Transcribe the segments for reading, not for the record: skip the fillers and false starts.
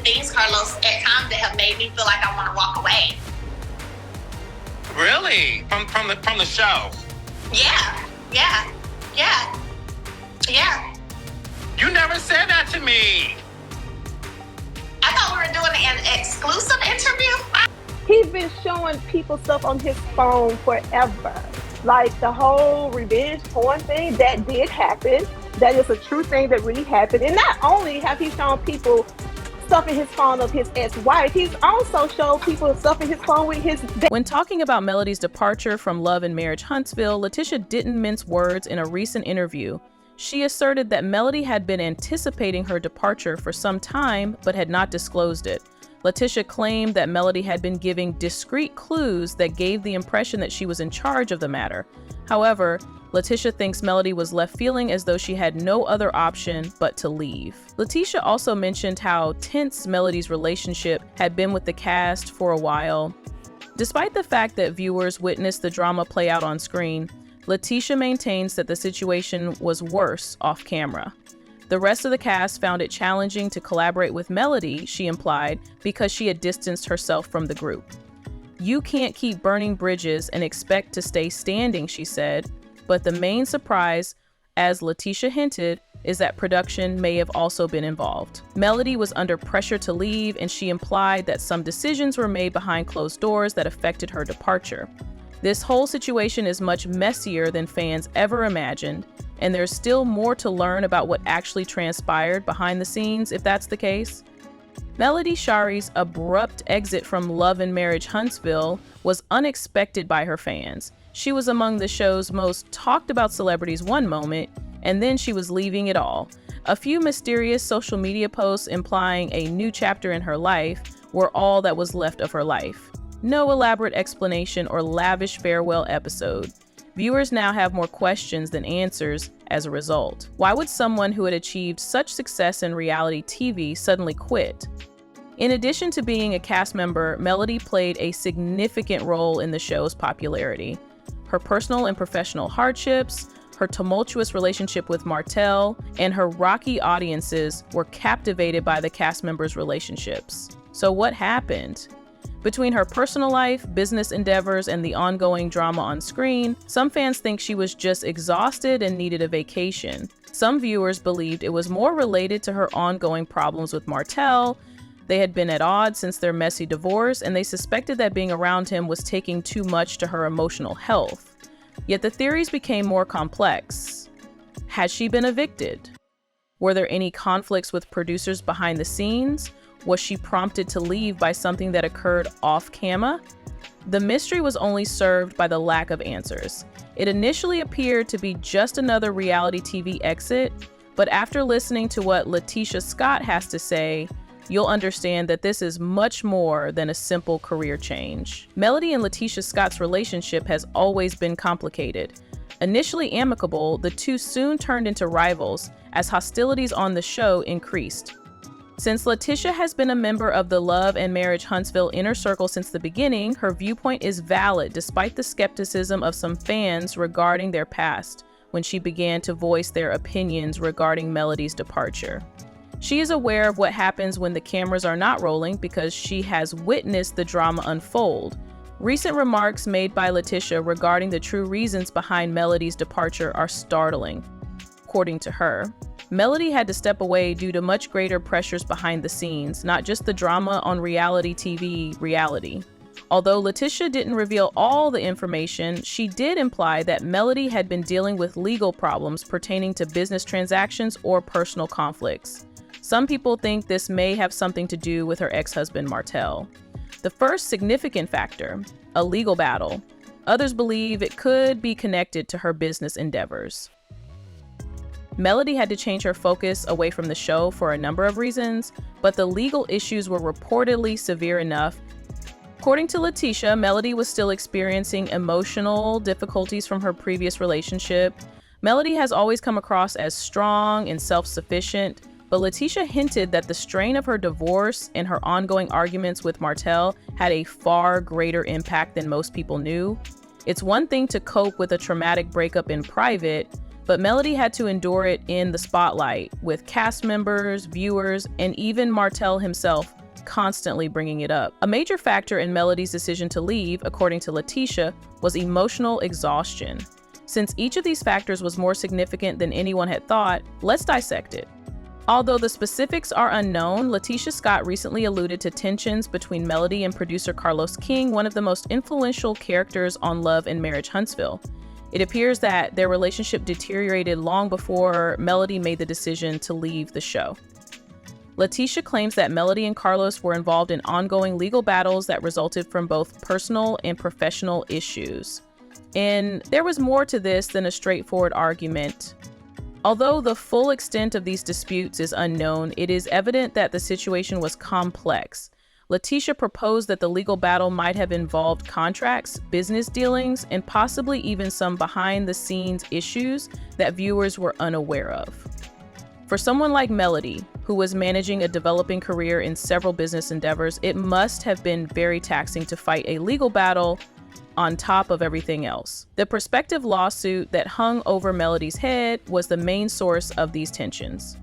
things, Carlos, at times that have made me feel like I want to walk away. Really? From the show? Yeah. You never said that to me. I thought we were doing an exclusive interview. He's been showing people stuff on his phone forever. Like the whole revenge porn thing, that did happen. That is a true thing that really happened. And not only have he shown people stuff in his phone of his ex-wife, he's also showed people stuff in his phone with his... When talking about Melody's departure from Love and Marriage Huntsville, Latisha didn't mince words in a recent interview. She asserted that Melody had been anticipating her departure for some time, but had not disclosed it. Latisha claimed that Melody had been giving discreet clues that gave the impression that she was in charge of the matter. However, Latisha thinks Melody was left feeling as though she had no other option but to leave. Latisha also mentioned how tense Melody's relationship had been with the cast for a while. Despite the fact that viewers witnessed the drama play out on screen, Latisha maintains that the situation was worse off camera. The rest of the cast found it challenging to collaborate with Melody, she implied, because she had distanced herself from the group. "You can't keep burning bridges and expect to stay standing," she said. But the main surprise, as Latisha hinted, is that production may have also been involved. Melody was under pressure to leave, and she implied that some decisions were made behind closed doors that affected her departure. This whole situation is much messier than fans ever imagined, and there's still more to learn about what actually transpired behind the scenes if that's the case. Melody Shari's abrupt exit from Love and Marriage Huntsville was unexpected by her fans. She was among the show's most talked about celebrities one moment, and then she was leaving it all. A few mysterious social media posts implying a new chapter in her life were all that was left of her life. No elaborate explanation or lavish farewell episode. Viewers now have more questions than answers as a result. Why would someone who had achieved such success in reality TV suddenly quit? In addition to being a cast member, Melody played a significant role in the show's popularity. Her personal and professional hardships, her tumultuous relationship with Martell, and her rocky audiences were captivated by the cast members' relationships. So what happened? Between her personal life, business endeavors, and the ongoing drama on screen, some fans think she was just exhausted and needed a vacation. Some viewers believed it was more related to her ongoing problems with Martell. They had been at odds since their messy divorce, and they suspected that being around him was taking too much to her emotional health. Yet the theories became more complex. Had she been evicted? Were there any conflicts with producers behind the scenes? Was she prompted to leave by something that occurred off camera? The mystery was only served by the lack of answers. It initially appeared to be just another reality TV exit, but after listening to what Leticia Scott has to say, you'll understand that this is much more than a simple career change. Melody and Leticia Scott's relationship has always been complicated. Initially amicable, the two soon turned into rivals as hostilities on the show increased. Since Leticia has been a member of the Love and Marriage Huntsville inner circle since the beginning, her viewpoint is valid despite the skepticism of some fans regarding their past when she began to voice their opinions regarding Melody's departure. She is aware of what happens when the cameras are not rolling because she has witnessed the drama unfold. Recent remarks made by Leticia regarding the true reasons behind Melody's departure are startling. According to her, Melody had to step away due to much greater pressures behind the scenes, not just the drama on reality TV reality. Although Leticia didn't reveal all the information, she did imply that Melody had been dealing with legal problems pertaining to business transactions or personal conflicts. Some people think this may have something to do with her ex-husband Martell. The first significant factor, a legal battle. Others believe it could be connected to her business endeavors. Melody had to change her focus away from the show for a number of reasons, but the legal issues were reportedly severe enough. According to Leticia, Melody was still experiencing emotional difficulties from her previous relationship. Melody has always come across as strong and self-sufficient, but Leticia hinted that the strain of her divorce and her ongoing arguments with Martell had a far greater impact than most people knew. It's one thing to cope with a traumatic breakup in private, but Melody had to endure it in the spotlight, with cast members, viewers, and even Martell himself constantly bringing it up. A major factor in Melody's decision to leave, according to Latisha, was emotional exhaustion. Since each of these factors was more significant than anyone had thought, let's dissect it. Although the specifics are unknown, Latisha Scott recently alluded to tensions between Melody and producer Carlos King, one of the most influential characters on Love and Marriage Huntsville. It appears that their relationship deteriorated long before Melody made the decision to leave the show. Latisha claims that Melody and Carlos were involved in ongoing legal battles that resulted from both personal and professional issues. And there was more to this than a straightforward argument. Although the full extent of these disputes is unknown, it is evident that the situation was complex. Latisha proposed that the legal battle might have involved contracts, business dealings, and possibly even some behind-the-scenes issues that viewers were unaware of. For someone like Melody, who was managing a developing career in several business endeavors, it must have been very taxing to fight a legal battle on top of everything else. The prospective lawsuit that hung over Melody's head was the main source of these tensions.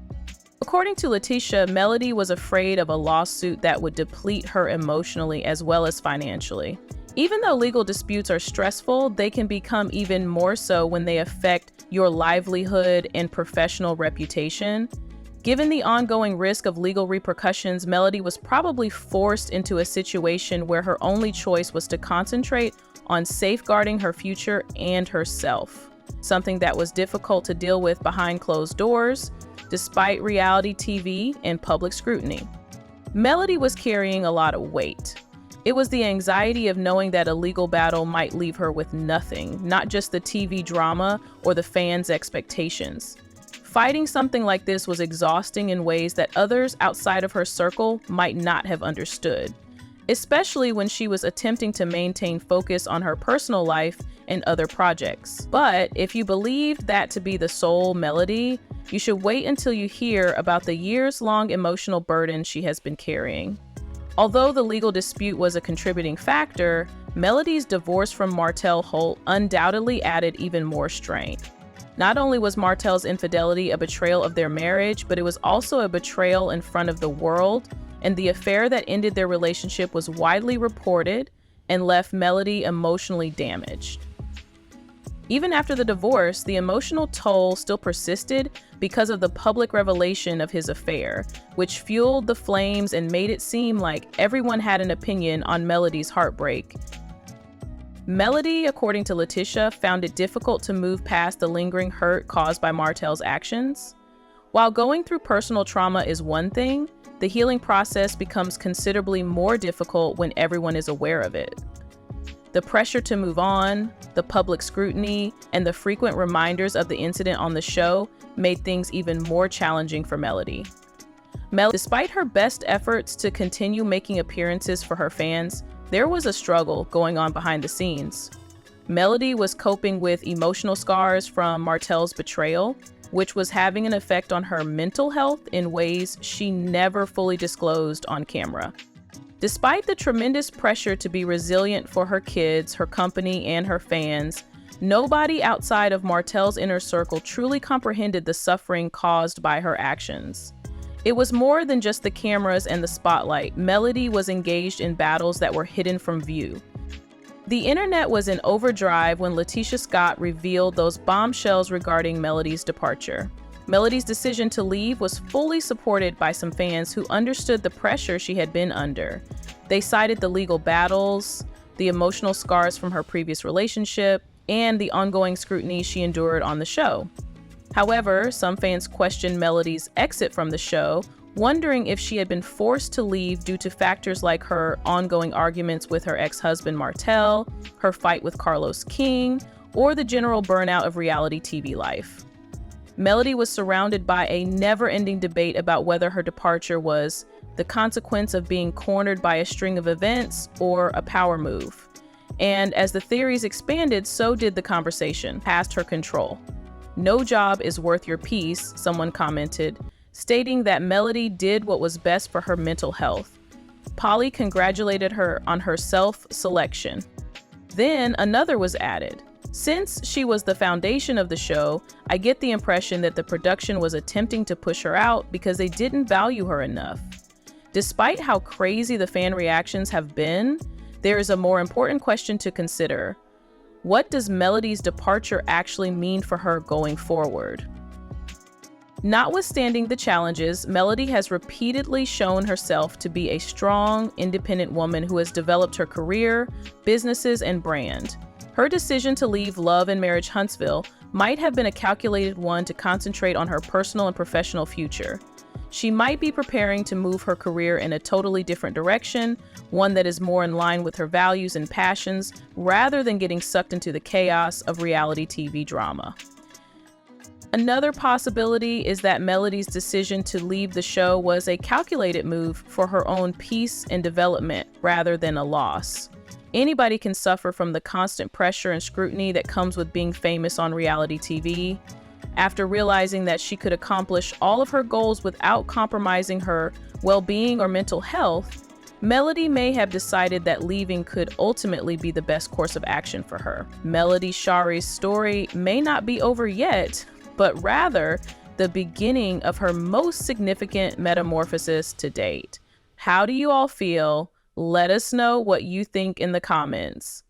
According to Latisha, Melody was afraid of a lawsuit that would deplete her emotionally as well as financially. Even though legal disputes are stressful, they can become even more so when they affect your livelihood and professional reputation. Given the ongoing risk of legal repercussions, Melody was probably forced into a situation where her only choice was to concentrate on safeguarding her future and herself, something that was difficult to deal with behind closed doors, despite reality TV and public scrutiny. Melody was carrying a lot of weight. It was the anxiety of knowing that a legal battle might leave her with nothing, not just the TV drama or the fans' expectations. Fighting something like this was exhausting in ways that others outside of her circle might not have understood, especially when she was attempting to maintain focus on her personal life and other projects. But if you believe that to be the sole Melody, you should wait until you hear about the years-long emotional burden she has been carrying. Although the legal dispute was a contributing factor, Melody's divorce from Martell Holt undoubtedly added even more strain. Not only was Martell's infidelity a betrayal of their marriage, but it was also a betrayal in front of the world, and the affair that ended their relationship was widely reported and left Melody emotionally damaged. Even after the divorce, the emotional toll still persisted because of the public revelation of his affair, which fueled the flames and made it seem like everyone had an opinion on Melody's heartbreak. Melody, according to Latisha, found it difficult to move past the lingering hurt caused by Martell's actions. While going through personal trauma is one thing, the healing process becomes considerably more difficult when everyone is aware of it. The pressure to move on, the public scrutiny, and the frequent reminders of the incident on the show made things even more challenging for Melody. Despite her best efforts to continue making appearances for her fans, there was a struggle going on behind the scenes. Melody was coping with emotional scars from Martell's betrayal, which was having an effect on her mental health in ways she never fully disclosed on camera. Despite the tremendous pressure to be resilient for her kids, her company, and her fans, nobody outside of Martell's inner circle truly comprehended the suffering caused by her actions. It was more than just the cameras and the spotlight. Melody was engaged in battles that were hidden from view. The internet was in overdrive when Latisha Scott revealed those bombshells regarding Melody's departure. Melody's decision to leave was fully supported by some fans who understood the pressure she had been under. They cited the legal battles, the emotional scars from her previous relationship, and the ongoing scrutiny she endured on the show. However, some fans questioned Melody's exit from the show, wondering if she had been forced to leave due to factors like her ongoing arguments with her ex-husband Martell, her fight with Carlos King, or the general burnout of reality TV life. Melody was surrounded by a never-ending debate about whether her departure was the consequence of being cornered by a string of events or a power move. And as the theories expanded, so did the conversation past her control. "No job is worth your peace," someone commented, stating that Melody did what was best for her mental health. Polly congratulated her on her self-selection. Then another was added, Since she was the foundation of the show, I get the impression that the production was attempting to push her out because they didn't value her enough. Despite how crazy the fan reactions have been, there is a more important question to consider. What does Melody's departure actually mean for her going forward? Notwithstanding the challenges, Melody has repeatedly shown herself to be a strong, independent woman who has developed her career, businesses, and brand. Her decision to leave Love and Marriage Huntsville might have been a calculated one to concentrate on her personal and professional future. She might be preparing to move her career in a totally different direction, one that is more in line with her values and passions, rather than getting sucked into the chaos of reality TV drama. Another possibility is that Melody's decision to leave the show was a calculated move for her own peace and development rather than a loss. Anybody can suffer from the constant pressure and scrutiny that comes with being famous on reality TV. After realizing that she could accomplish all of her goals without compromising her well-being or mental health, Melody may have decided that leaving could ultimately be the best course of action for her. Melody Shari's story may not be over yet, but rather the beginning of her most significant metamorphosis to date. How do you all feel? Let us know what you think in the comments.